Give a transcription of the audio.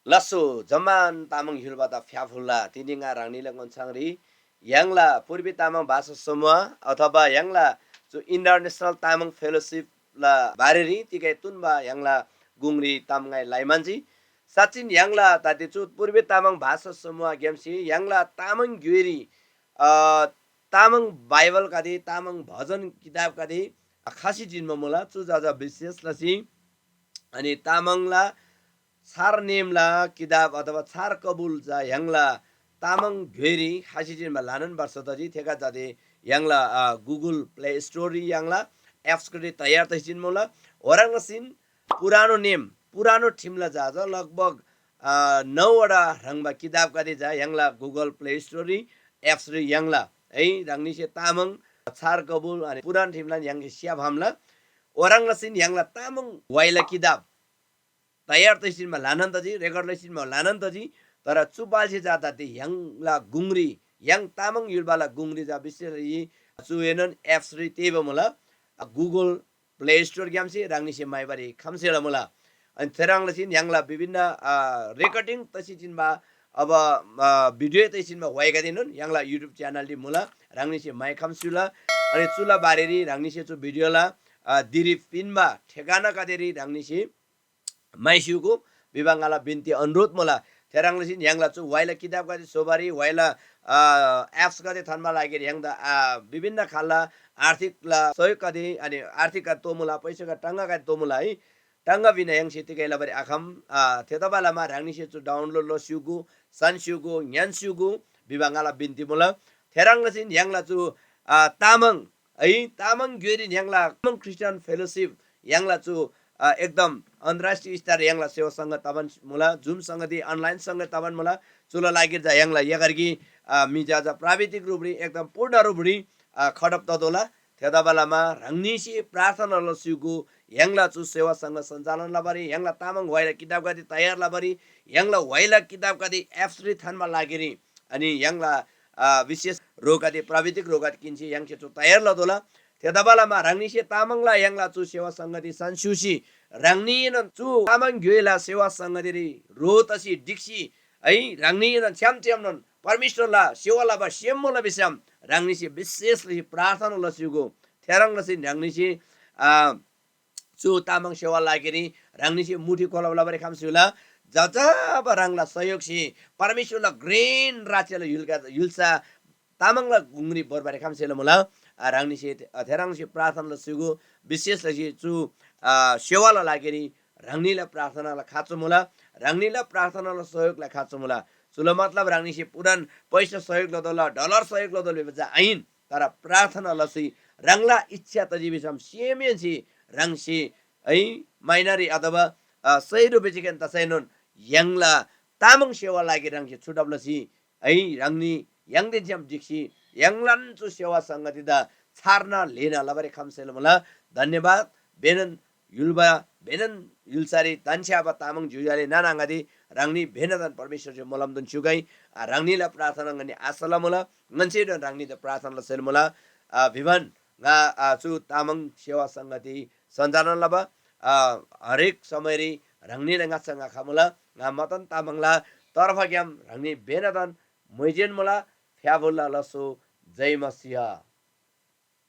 Lasso zaman tamang hilbata फ्याफुल्ला तिनिङा रांनिला गन्छांरी यांगला पूर्वी तामाङ भाषा समूह अथवा यांगला जो इन्टरनेशनल तामाङ फेलोशिप ला बारेरी तिकै तुनबा यांगला गुंगरी तामाङाई लाइमानजी साचिन यांगला तातिचु पूर्वी तामाङ भाषा समूह गेमसी यांगला तामाङ ग्युरी तामाङ बाइबल कादि तामाङ भजन किताब कादि खासी जिनमा मोला चुजाजा विशेष लसी अनि तामाङला छार नेमला किताब अथवा छार कबुल जा यांगला तामाङ घेरी खासिजिनमा लानन वर्ष तजी थेका जादे यांगला गुगल प्ले स्टोरी यांगला एप्स कदि तयार तैसिन मोला ओराङसिन पुरानो नेम पुरानो ठिमला जा लगभग 9 वटा रंगबा किताब कदि जा यांगला गुगल प्ले स्टोरी एप्स रे यांगला है रंगनिसे तामाङ छार कबुल अनि पुरानो ठिमला यांगे स्याब हमला ओराङसिन यांगला तामाङ वाइला किताब तयार तैसिनमा लानन्तजी रेकर्ड लैसिनमा लानन्तजी तर चुपाल्सी जाता ती यांगला गुंगरी yang tamang yulbala gungri जा विशेष यी सुएनन एप्स रि तेबो मला गुगल प्ले स्टोर ग्यामसी रांगनिसे माइबारी खमसेला मला अनि थेराङलसिन यांगला विभिन्न रेकर्डिङ तसिचिनमा अब भिडियो तसिनमा वाइगा दिनुन यांगला युट्युब च्यानल दि मला रांगनिसे माइ खमसुला अनि चुला बारेरी रांगनिसे चु भिडियोला दिरि पिनमा ठेगाना कादेरी रांगनिसे माइसिउको विभागला बिन्ती अनुरोध मला थेराङलसिन यांगला चु वाइला किताब गादि सोबारी वाइला एप्स गादि थानमा लागेर यांगदा विभिन्न खाला आर्थिक सहयोग गादि अनि आर्थिक तोमुला पैसा का टंगा गादि तोमुला है टंगा बिना yang सितिकैला बरी आखम थेतबालामा रांगनिसे चु डाउनलोड लसिउगु सनसिउगु न्यानसिउगु विभागला बिन्ती मला थेराङलसिन यांगला चु तामाङ है तामाङ ग्योरी यांगला तामाङ क्रिस्चियन फेलोशिप यांगला चु एकदम अन्तर्राष्ट्रिय स्तर यांगला सेवा संघ तबन मुला जुम संगति अनलाइन संघ तबन मुला चुला लागिर जा यांगला यगरगी मिजाजा प्राविधिक रूपरी एकदम पूर्ण रूपरी खडप तदोला थेदाबालामा रंगनिसी प्रार्थना लसिगु यांगला चु सेवा संघ सञ्चालन लबरी यांगला तामाङ वाइला किताब गादि तयार लबरी यांगला वाइला किताब गादि एप्स रि थानमा लागिरी अनि यांगला विशेष रोगादि प्राविधिक रोगादि किन्सी यांगसे चु तयार लदोला थेदाबालामा रंगनिसे तामाङला यांगला चु सेवा संगति सन्सुसी रंगनिन चु तामाङ ग्योला सेवा संगति रोतसी डिक्सी है रंगनिन छ्याम छ्यामन परमेश्वरला सेवाला बा सेमला बिसम रंगनिसे विशेषले प्रार्थना लसिगो थेराङलसि रंगनिसे चु तामाङ सेवा लागेरी रंगनिसे मुठी कोलाबला बरे खामसुला जजब रंगला सहयोगसी परमेश्वरला ग्रेन राचेला युल्सा तामाङला गुंगरी बरबारे खामसेला मला रांगनिसे थेराङसे प्रार्थना लसिगो विशेषले चु सेवाला लागेरी रंगनीला प्रार्थनाला खाचो मुला रंगनीला प्रार्थनाला सहयोगला खाचो मुला चुलो मतलब रंगनिसे पुरान पैसा सहयोग लदोला डलर सहयोग लदोले बजा आइन तर प्रार्थना लसी रंगला इच्छा तजिबिसम सेमेसी रंगसी है माइनरी अथवा सही रुपे तसैनन यांगला तामाङ सेवा लागि रंगसे छुडबलसी है रंगनी यांगदिन छम जिक्सी यांगलन चु सेवा संगतिदा छार्ना लेना लबरे खमसेल मला धन्यवाद बेनन युल्बा बेनन युल्सारी तान्छ्याबा तामाङ जुयाले नानांगादि रंगनी भेनदन परमेश्वर जो मलमदन चुगाई रंगनीला प्रार्थना गनि आसला मला ngnsei रंगनी द प्रार्थना सेल मला विमान nga चु तामाङ सेवा संगति सञ्चालन लबा हरेक समयरी रंगनी रंगा संगा खमला nga मतन तामाङला तर्फ ग्याम रंगनी भेनदन मैजेन मला फ्याबुल्ला लसो जय मसिहा।